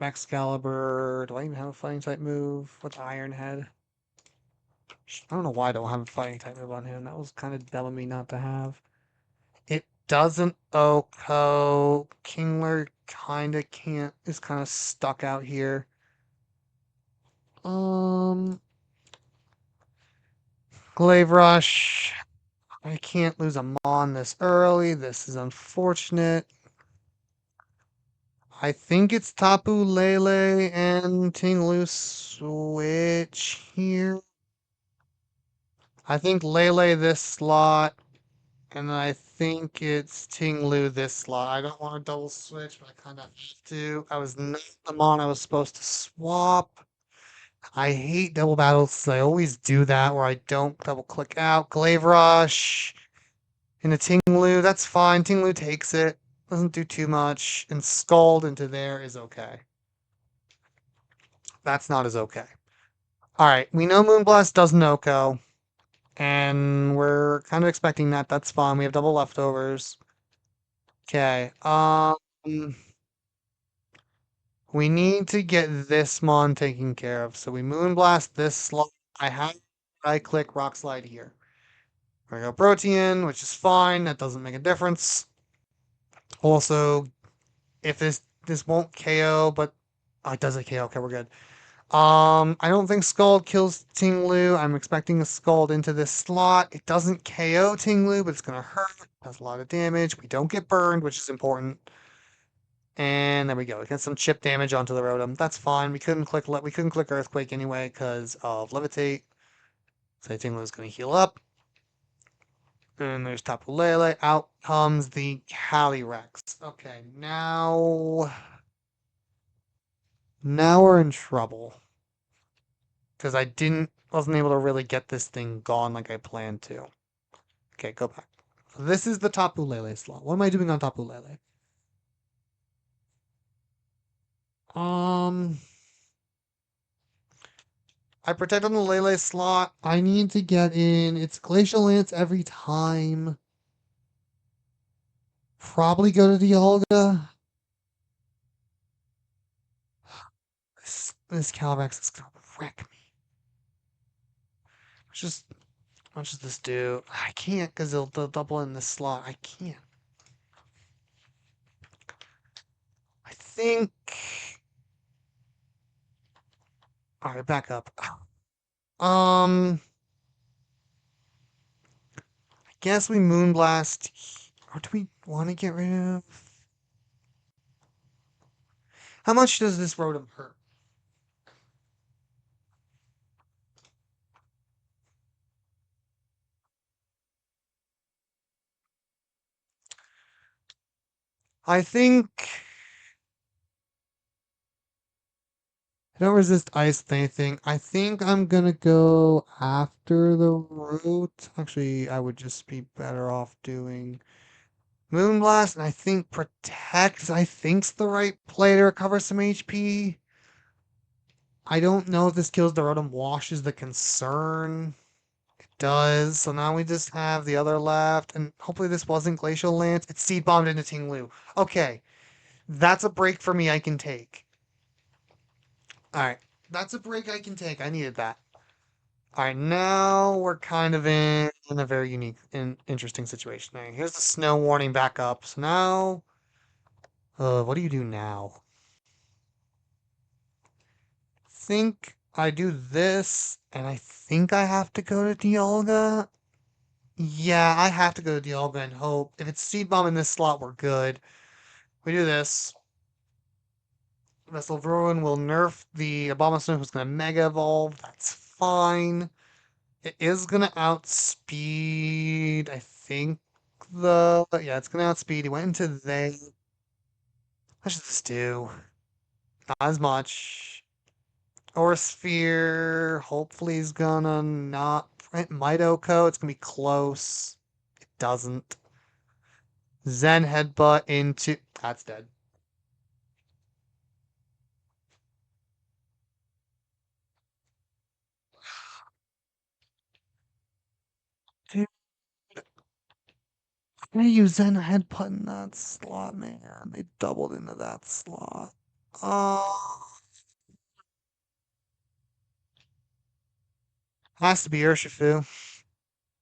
Excalibur. Do I even have a fighting type move? What's Iron Head? I don't know why I don't have a fighting type move on him. That was kind of dumb of me not to have. It doesn't OHKO. Kingler kinda can't, is kind of stuck out here. Glaive Rush. I can't lose a Mon this early. This is unfortunate. I think it's Tapu Lele and Ting switch here. I think Lele this slot, and I think it's Ting this slot. I don't want to double switch, but I kind of have to. I was not the Mon I was supposed to swap. I hate double battles. I always do that where I don't double click out. Glaive Rush into Ting That's fine. Ting takes it. Doesn't do too much. And Scald into there is okay. That's not as okay. Alright, we know Moonblast does Noko. And we're kind of expecting that. That's fine. We have double leftovers. Okay. We need to get this Mon taken care of. So we Moonblast this slot. I have right click Rock Slide here. We go Protean, which is fine. That doesn't make a difference. Also, if this won't KO, but oh, it does a KO. Okay, we're good. I don't think Scald kills Ting I'm expecting a Scald into this slot. It doesn't KO Ting but it's gonna hurt. Does a lot of damage. We don't get burned, which is important. And there we go. We get some chip damage onto the Rotom. That's fine. We couldn't click Earthquake anyway because of Levitate. So Ting is gonna heal up. And there's Tapu Lele. Out comes the Calyrex. Okay, now we're in trouble. Because I wasn't able to really get this thing gone like I planned to. Okay, go back. So this is the Tapu Lele slot. What am I doing on Tapu Lele? I protect on the Lele slot. I need to get in. It's Glacial Lance every time. Probably go to Dialga. This Calyrex is gonna wreck me. Just how much does this do? I can't because they'll double in this slot. I can't. I think. All right, back up. I guess we Moonblast. Or do we want to get rid of? How much does this Rotom hurt? I think I don't resist ice with anything. I think I'm gonna go after the root. Actually, I would just be better off doing Moonblast, and I think Protect, I think's the right play to recover some HP. I don't know if this kills the Rotom Wash is the concern. It does. So now we just have the other left, and hopefully this wasn't Glacial Lance. It's Seed Bombed into Ting. Okay, that's a break for me I can take. Alright, that's a break I can take. I needed that. Alright, now we're kind of in a very unique and interesting situation. All right, here's the snow warning back up. So now, what do you do now? Think I do this, and I think I have to go to Dialga. Yeah, I have to go to Dialga and hope. If it's Seed Bomb in this slot, we're good. We do this. Vessel of Ruin will nerf the Abomasnow who's going to Mega Evolve. That's fine. It is going to outspeed, I think, yeah, it's going to outspeed. He went into there. What should this do? Not as much. Or Sphere, hopefully he's gonna not print Mitoko. It's gonna be close. It doesn't. Zen Headbutt into... That's dead. Dude, I use Zen Headbutt in that slot, man. They doubled into that slot. Uh, has to be Urshifu.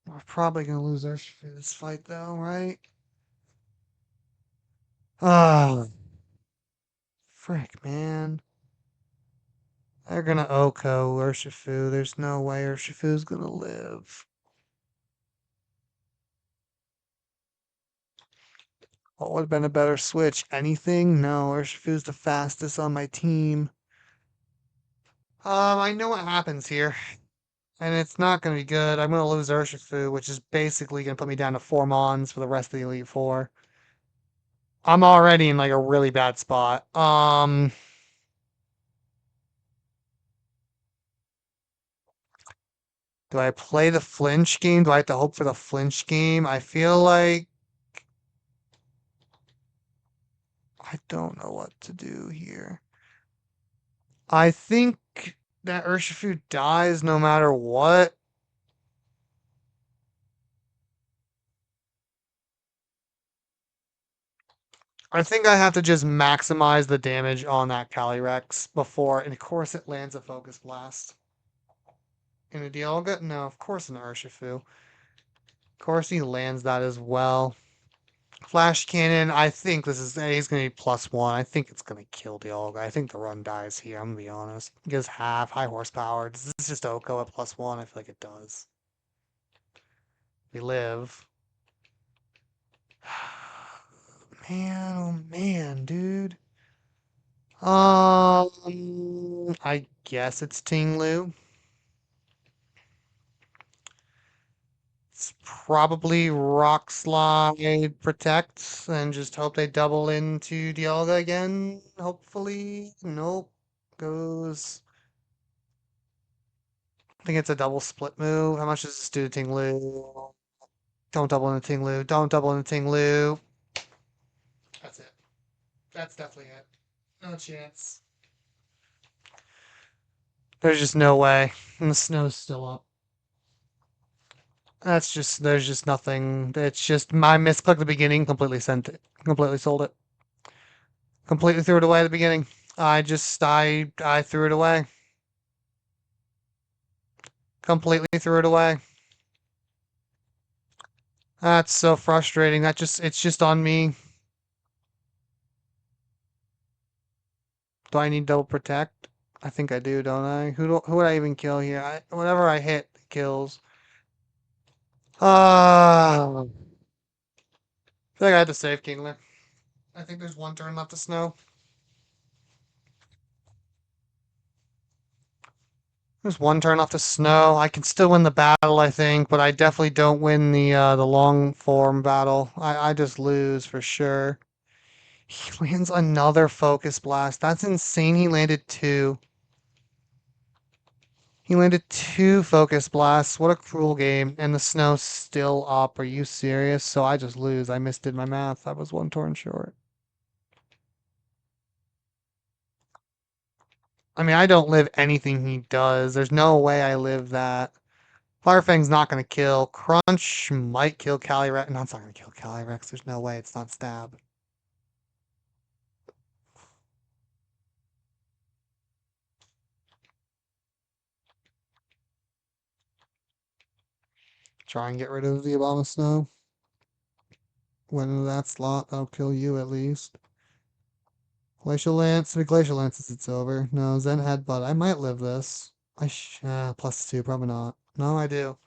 We're probably gonna lose Urshifu this fight though, right? Ah, frick, man. They're gonna Oko Urshifu. There's no way Urshifu's gonna live. What would have been a better switch? Anything? No, Urshifu's the fastest on my team. I know what happens here, and it's not gonna be good. I'm gonna lose Urshifu, which is basically gonna put me down to 4 Mons for the rest of the Elite Four. I'm already in like a really bad spot. Do I play the flinch game? Do I have to hope for the flinch game? I feel like I don't know what to do here. I think that Urshifu dies no matter what. I think I have to just maximize the damage on that Calyrex before, and of course it lands a Focus Blast. In a Dialga? No, of course an Urshifu. Of course he lands that as well. Flash Cannon, I think this is, he's going to be +1. I think it's going to kill Dialga. I think the run dies here, I'm going to be honest. It gives half, high horsepower. Does this just Oko at +1? I feel like it does. We live. Man, oh man, dude. I guess it's Tinglu. It's probably Rock Slide Protect and just hope they double into Dialga again. Hopefully. Nope. Goes. I think it's a double split move. How much does this do to Tinglu? Don't double into Tinglu. Don't double into Tinglu. That's it. That's definitely it. No chance. There's just no way. And the snow's still up. That's just, there's just nothing. It's just my misclick at the beginning completely sent it. Completely sold it. Completely threw it away at the beginning. I threw it away. Completely threw it away. That's so frustrating. It's just on me. Do I need double protect? I think I do, don't I? Who would I even kill here? Whatever I hit kills. I feel like I had to save Kingler. I think there's one turn left to snow. There's one turn left to snow. I can still win the battle, I think, but I definitely don't win the long form battle. I just lose for sure. He lands another focus blast. That's insane. He landed two. He landed two focus blasts. What a cruel game. And the snow's still up. Are you serious? So I just lose. I misdid my math. I was one turn short. I mean, I don't live anything he does. There's no way I live that. Firefang's not going to kill. Crunch might kill Calyrex. No, it's not going to kill Calyrex. There's no way. It's not stab. Try and get rid of the Abomasnow. Went into that slot. That'll kill you at least. Glacial Lance. The Glacial Lance is it's over. No, Zen Headbutt. I might live this. +2. Probably not. No, I do.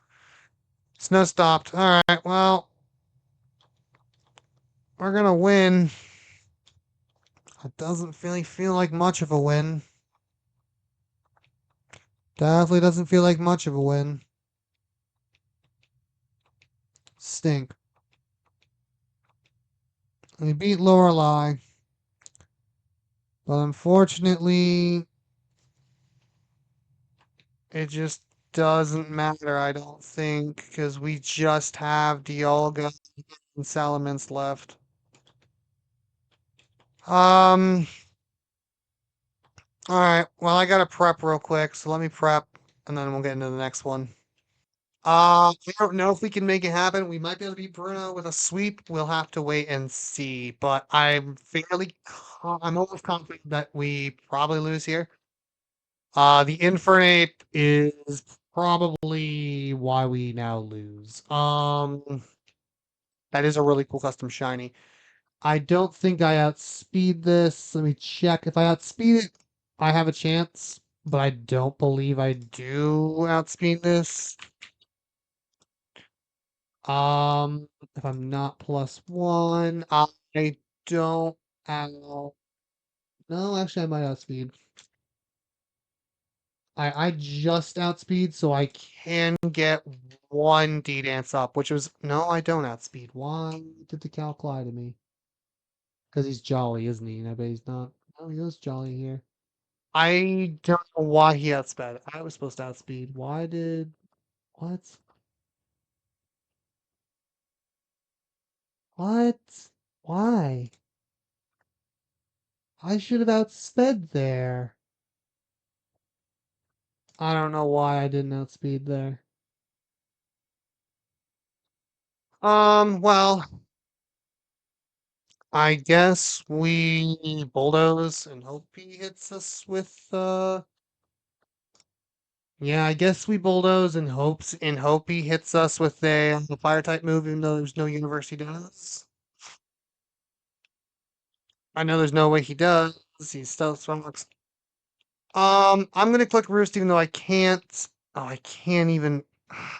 Snow stopped. Alright, well. We're gonna win. It doesn't really feel like much of a win. Definitely doesn't feel like much of a win. Stink. We beat Lorelei. But unfortunately, it just doesn't matter, I don't think, because we just have Dialga and Salamence left. Alright, well, I gotta prep real quick, so let me prep, and then we'll get into the next one. I don't know if we can make it happen. We might be able to beat Bruno with a sweep. We'll have to wait and see. But I'm almost confident that we probably lose here. The Infernape is probably why we now lose. That is a really cool custom shiny. I don't think I outspeed this. Let me check. If I outspeed it, I have a chance, but I don't believe I do outspeed this. If I'm not +1, I don't out. No, actually, I might outspeed. I just outspeed, so I can get one D dance up, which was no, I don't outspeed. Why did the calc lie to me? Because he's jolly, isn't he? And I bet he's not. Oh, he is jolly here. I don't know why he outsped. I was supposed to outspeed. Why did what? What? Why? I should have outsped there. I don't know why I didn't outspeed there. Well, I guess we bulldoze and hope he hits us with yeah, I guess we bulldoze and hope he hits us with a fire type move, even though there's no universe he does. I know there's no way he does. He's stealth rocks. I'm gonna click Roost even though I can't. Oh, I can't even. I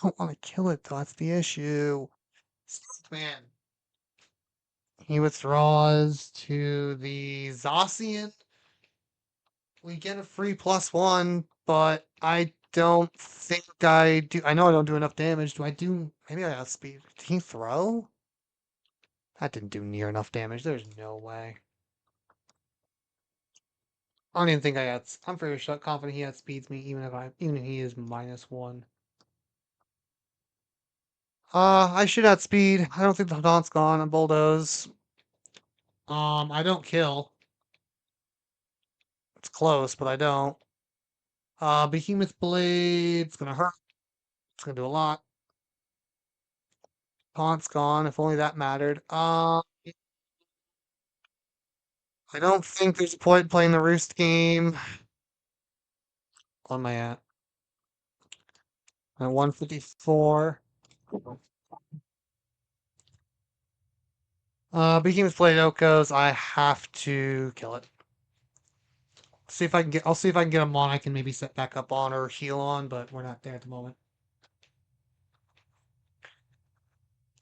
don't want to kill it though. That's the issue. Man, he withdraws to the Zacian. We get a free +1, but I don't think I do. I know I don't do enough damage. Do I do? Maybe I outspeed. Did he throw? That didn't do near enough damage. There's no way. I don't even think I had. I'm pretty sure confident he outspeeds me, even if he is -1. I should outspeed. I don't think the daunt's gone. I'm bulldoze. I don't kill. It's close, but I don't. Behemoth Blade's gonna hurt. It's gonna do a lot. Taunt's gone. If only that mattered. I don't think there's a point playing the Roost game. On my at 154. Behemoth Blade Okos. I have to kill it. See if I can get. I'll see if I can get him on. I can maybe set back up on or heal on, but we're not there at the moment.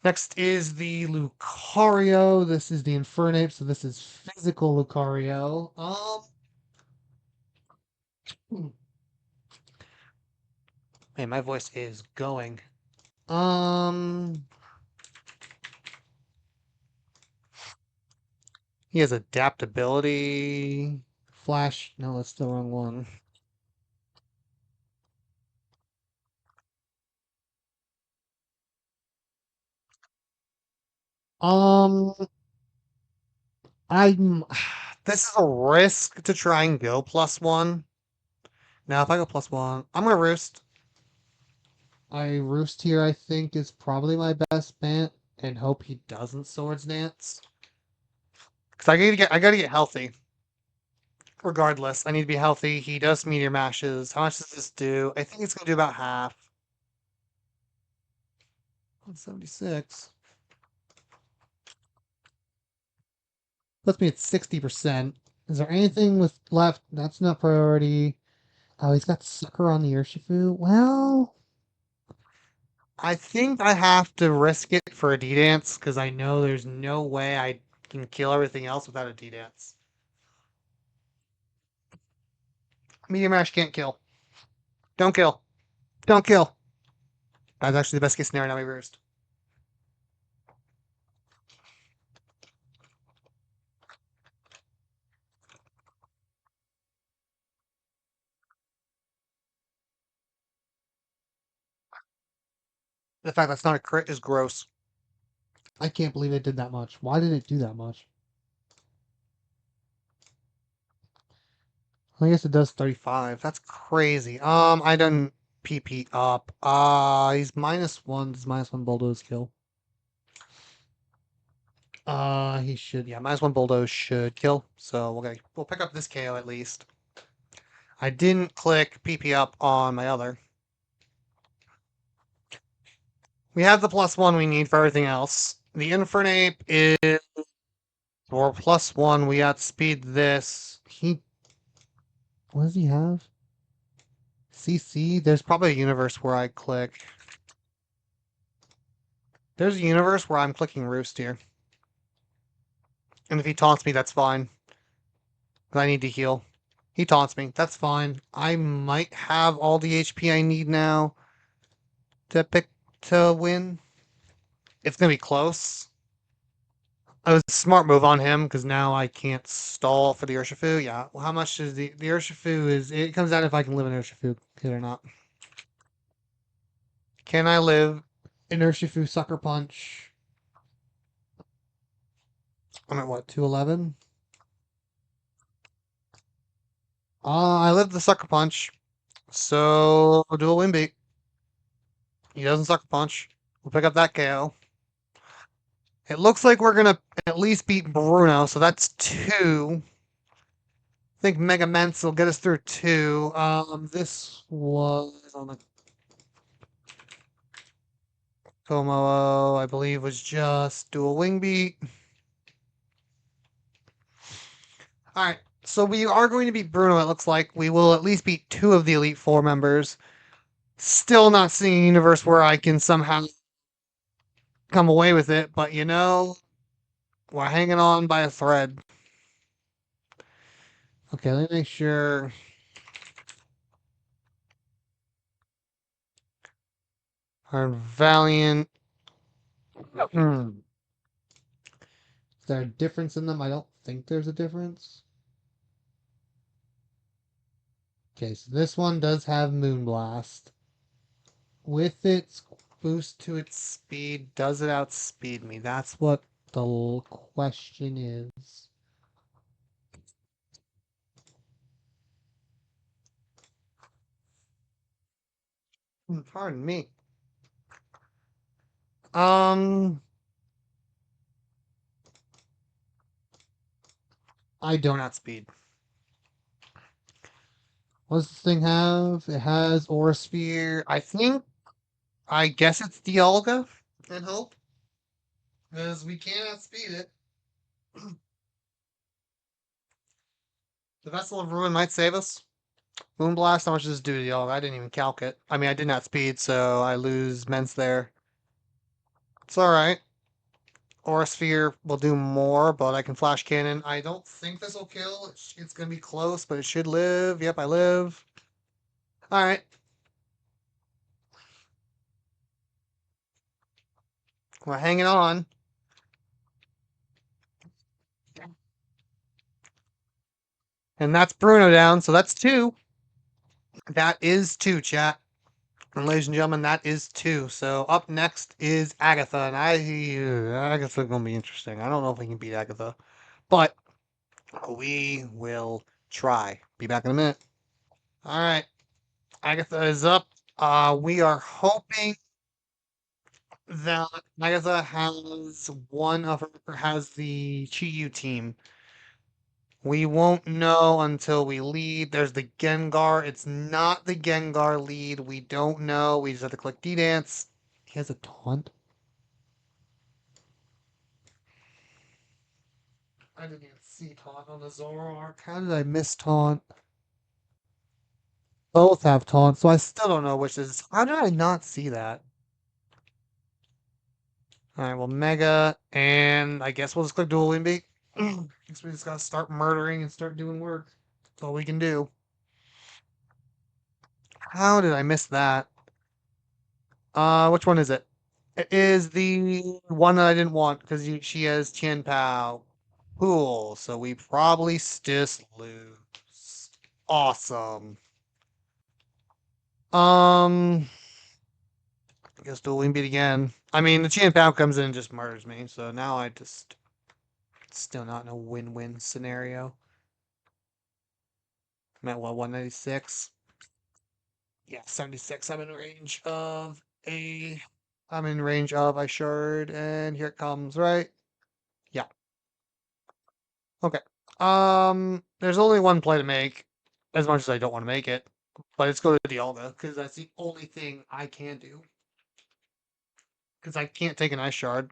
Next is the Lucario. This is the Infernape, so this is physical Lucario. Man, my voice is going. Um, he has adaptability. Flash. No, that's the wrong one. Um, I'm. This is a risk to try and go +1. Now, if I go +1, I'm gonna roost. I roost here. I think is probably my best bet, and hope he doesn't Swords Dance. Because I gotta get healthy. Regardless, I need to be healthy. He does meteor mashes. How much does this do? I think it's gonna do about half. 176. Puts me at 60%. Is there anything with left? That's not priority. Oh, he's got Sucker on the Urshifu. Well, I think I have to risk it for a D-Dance because I know there's no way I can kill everything else without a D-Dance. Meteor Mash can't kill. Don't kill. Don't kill. That's actually the best case scenario now we reversed. The fact that's not a crit is gross. I can't believe it did that much. Why did it do that much? I guess it does 35. That's crazy. I don't. PP up. He's -1. Does -1 bulldoze kill? He should. Yeah, -1 bulldoze should kill. So we'll pick up this KO at least. I didn't click PP up on my other. We have the +1 we need for everything else. The Infernape is for +1. We outspeed this. What does he have? CC? There's probably a universe where I click. There's a universe where I'm clicking Roost here. And if he taunts me, that's fine. Because I need to heal. He taunts me. That's fine. I might have all the HP I need now to win. It's going to be close. It was a smart move on him because now I can't stall for the Urshifu. Yeah. Well, how much is the Urshifu is? It comes down if I can live in Urshifu kid or not. Can I live in Urshifu Sucker Punch? I'm at what, 211? I lived the Sucker Punch. So do a win beat. He doesn't Sucker Punch. We'll pick up that KO. It looks like we're gonna at least beat Bruno, so that's 2. I think Mega Ments will get us through 2. This was on the Komo, I believe, was just dual wing beat. Alright, so we are going to beat Bruno, it looks like. We will at least beat 2 of the Elite Four members. Still not seeing a universe where I can somehow come away with it, but you know, we're hanging on by a thread. Okay, let me make sure. Our Valiant. Is there a difference in them? I don't think there's a difference. Okay, so this one does have Moonblast. With its boost to its speed, does it outspeed me? That's what the question is. Pardon me. I don't outspeed. What does this thing have? It has Aura Sphere. I guess it's Dialga and Hope. Because we can't outspeed it. The Vessel of Ruin might save us. Moonblast, how much does this do to Dialga? I didn't even calc it. I mean, I did not speed, so I lose Ments there. It's alright. Aura Sphere will do more, but I can Flash Cannon. I don't think this will kill. It's going to be close, but it should live. Yep, I live. Alright. We're hanging on. And that's Bruno down, so that's 2. That is 2, chat. And ladies and gentlemen, that is 2. So up next is Agatha, and Agatha's gonna be interesting. I don't know if we can beat Agatha, but we will try. Be back in a minute. All right, Agatha is up. We are hoping that Agatha has the Chi-Yu team. We won't know until we lead. There's the Gengar. It's not the Gengar lead. We don't know. We just have to click D-Dance. He has a taunt. I didn't even see taunt on the Zoroark. How did I miss taunt? Both have taunt, so I still don't know which is. How did I not see that? Alright, well, Mega, and I guess we'll just click Dual Windbeat. Guess we just gotta start murdering and start doing work. That's all we can do. How did I miss that? Which one is it? It is the one that I didn't want because she has Tien Pao. Cool. So we probably just lose. Awesome. I guess dual wing beat again. I mean, the Tien Pao comes in and just murders me. So now I just still not in a win-win scenario. I'm at what, 196? Yeah, 76. I'm in range of a shard, and here it comes, right? Yeah. Okay. There's only one play to make, as much as I don't want to make it, but it's go to Dialga, because that's the only thing I can do. Because I can't take an ice shard.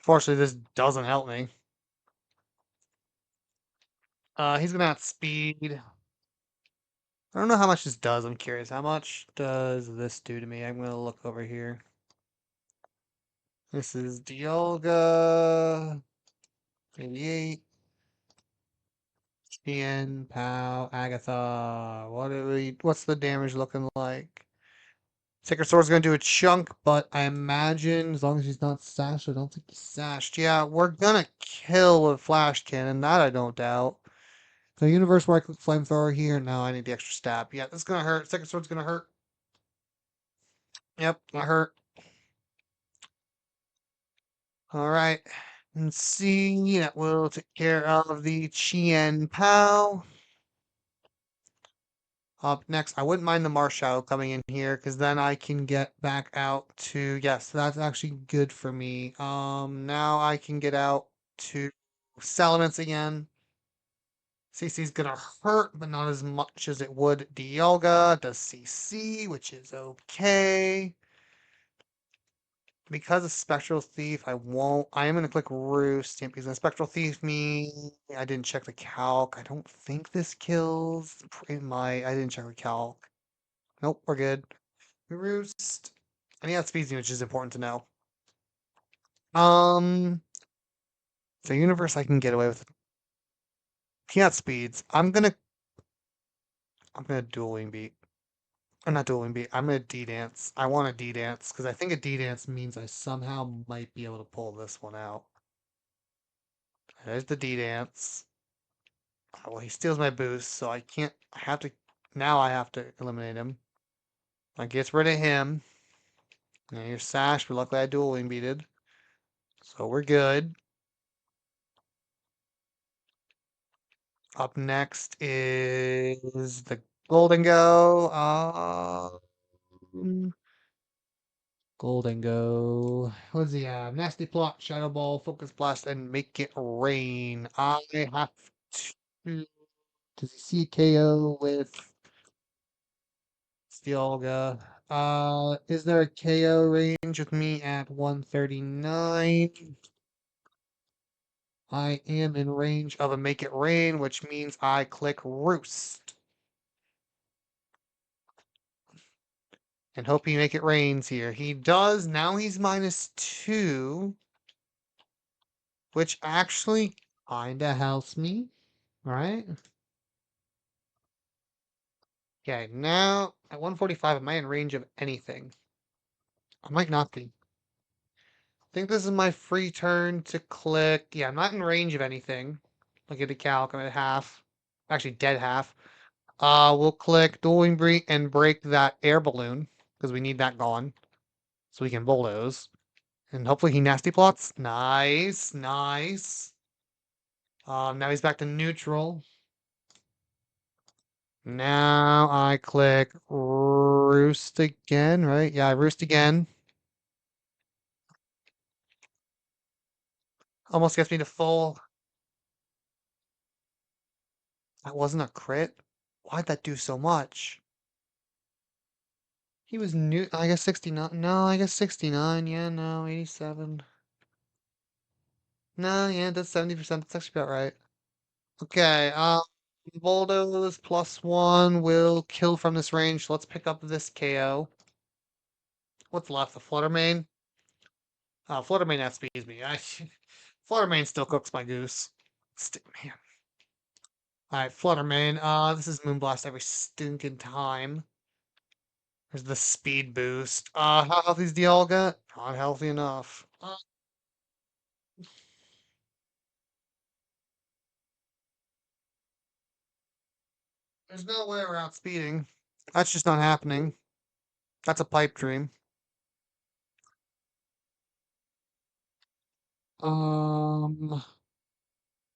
Fortunately, this doesn't help me. He's gonna have speed. I don't know how much this does. I'm curious. How much does this do to me? I'm gonna look over here. This is Dialga. 88. Tien, Pow, Agatha. What's the damage looking like? Sacred Sword's gonna do a chunk, but I imagine as long as he's not sashed, I don't think he's sashed. Yeah, we're gonna kill with Flash Cannon, that I don't doubt. The Universe where I click Flamethrower here. No, I need the extra stab. Yeah, this is gonna hurt. Sacred Sword's gonna hurt. Yep, that hurt. Alright. And see, that will take care of the Chien Pow. Up next, I wouldn't mind the Marshadow coming in here because then I can get back out to, yes, that's actually good for me. Now I can get out to Salamence again. CC's gonna hurt, but not as much as it would Dialga. Does CC, which is okay. Because of Spectral Thief, I won't. I am gonna click Roost because Spectral Thief me. I didn't check the calc. I don't think this kills. It might. I didn't check the calc. Nope, we're good. Roost. I think that's speed, which is important to know. Um, so universe I can get away with. He got speeds. I'm gonna dueling beat. Or not dueling beat. I'm gonna D dance. I want a D dance because I think a D dance means I somehow might be able to pull this one out. There's the D dance. Well, he steals my boost, so I can't. I have to. Now I have to eliminate him. I gets rid of him. And here's Sash, but luckily I dueling beated. So we're good. Up next is the Golden Go. Golden Go. What does he have? Nasty Plot, Shadow Ball, Focus Blast, and Make It Rain. I have to. Does he see KO with Steelga? Is there a KO range with me at 139? I am in range of a Make It Rain, which means I click Roost. And hope he make it rains here. He does. Now he's -2, which actually kinda helps me, right? Okay, now at 145, am I in range of anything? I might not be. I think this is my free turn to click. Yeah, I'm not in range of anything. Look at the calc, I'm at half. Actually, dead half. We'll click Dueling Break and break that air balloon, because we need that gone. So we can bulldoze. And hopefully he nasty plots. Nice, nice. Now he's back to neutral. Now I click Roost again, right? Yeah, I Roost again. Almost gets me to full. That wasn't a crit. Why'd that do so much? He was new. I guess 69. No, I guess 69. Yeah, no, 87. No, yeah, that's 70%. That's actually about right. Okay, Bulldoze +1 will kill from this range. Let's pick up this KO. What's left? The Flutter Mane? Flutter Mane outspeeds me. Flutter Mane still cooks my goose. Man. Alright, Flutter Mane. This is Moonblast every stinking time. There's the speed boost. How healthy is Dialga? Not healthy enough. There's no way we're outspeeding. That's just not happening. That's a pipe dream. Um,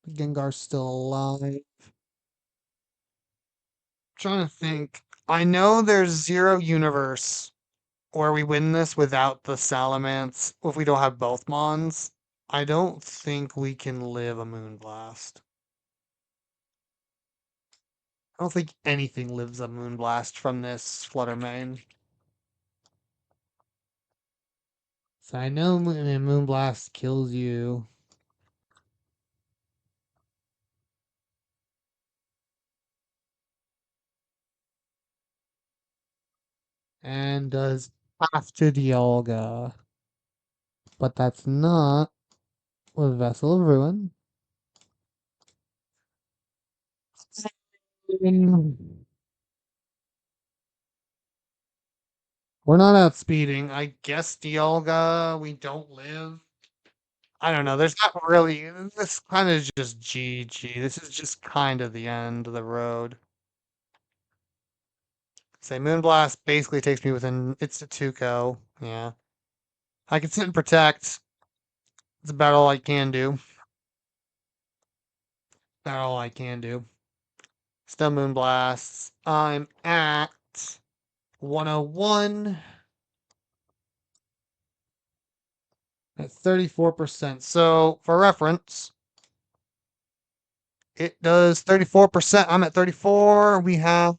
Gengar's still alive. Trying to think. I know there's Zero Universe where we win this without the Salamence if we don't have both Mons. I don't think we can live a Moonblast. I don't think anything lives a Moonblast from this Flutter Mane. So I know Moonblast kills you. And does half to Dialga. But that's not with Vessel of Ruin. We're not outspeeding. I guess Dialga, we don't live. I don't know. There's not really. This kind of just GG. This is just kind of the end of the road. Say Moonblast basically takes me within. It's a Tuco. Yeah. I can sit and protect. It's about all I can do. About all I can do. Still Moonblasts. I'm at 101 at 34%. So for reference, it does 34%. I'm at 34. We have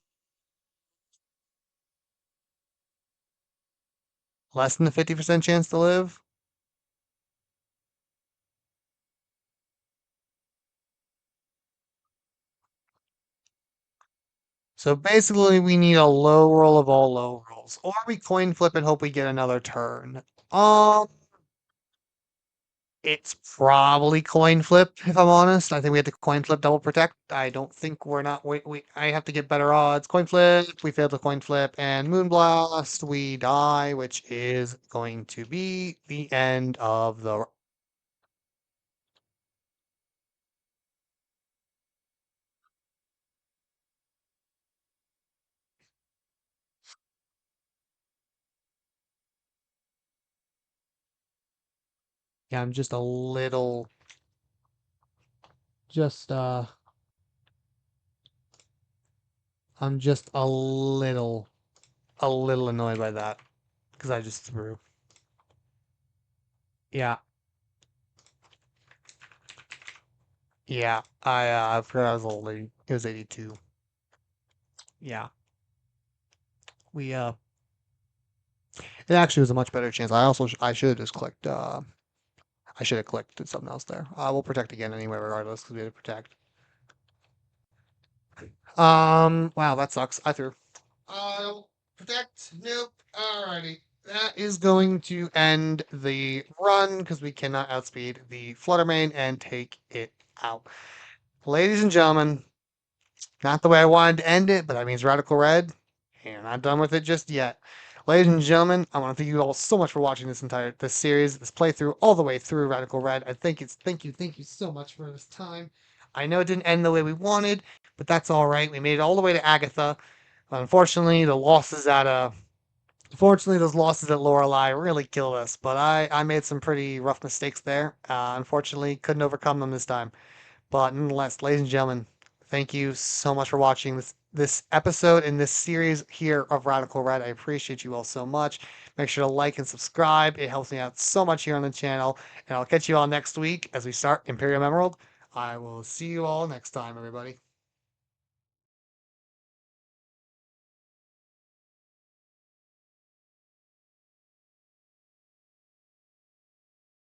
less than a 50% chance to live. So basically, we need a low roll of all low rolls, or we coin flip and hope we get another turn. Um, it's probably coin flip if I'm honest. I think we have to coin flip double protect. I don't think we're not. I have to get better odds. Coin flip. We failed the coin flip and moonblast. We die, which is going to be the end of the. Yeah, I'm just a little. Just I'm just a little annoyed by that because I just threw. Yeah, yeah. I forgot I was old. It was 82. Yeah, we it actually was a much better chance. I should have just clicked. I should have clicked something else there. We'll protect again anyway, regardless, because we had to protect. Wow, that sucks. I threw. Protect. Nope. Alrighty. That is going to end the run because we cannot outspeed the Fluttermane and take it out. Ladies and gentlemen, not the way I wanted to end it, but that means Radical Red. And I'm not done with it just yet. Ladies and gentlemen, I want to thank you all so much for watching this series, this playthrough, all the way through Radical Red. I think it's thank you so much for this time. I know it didn't end the way we wanted, but that's all right. We made it all the way to Agatha. Unfortunately, those losses at Lorelei really killed us. But I made some pretty rough mistakes there. Unfortunately, couldn't overcome them this time. But nonetheless, ladies and gentlemen, thank you so much for watching this episode in this series here of Radical Red. I appreciate you all so much. Make sure to like and subscribe. It helps me out so much here on the channel. And I'll catch you all next week as we start Imperium Emerald. I will see you all next time, everybody.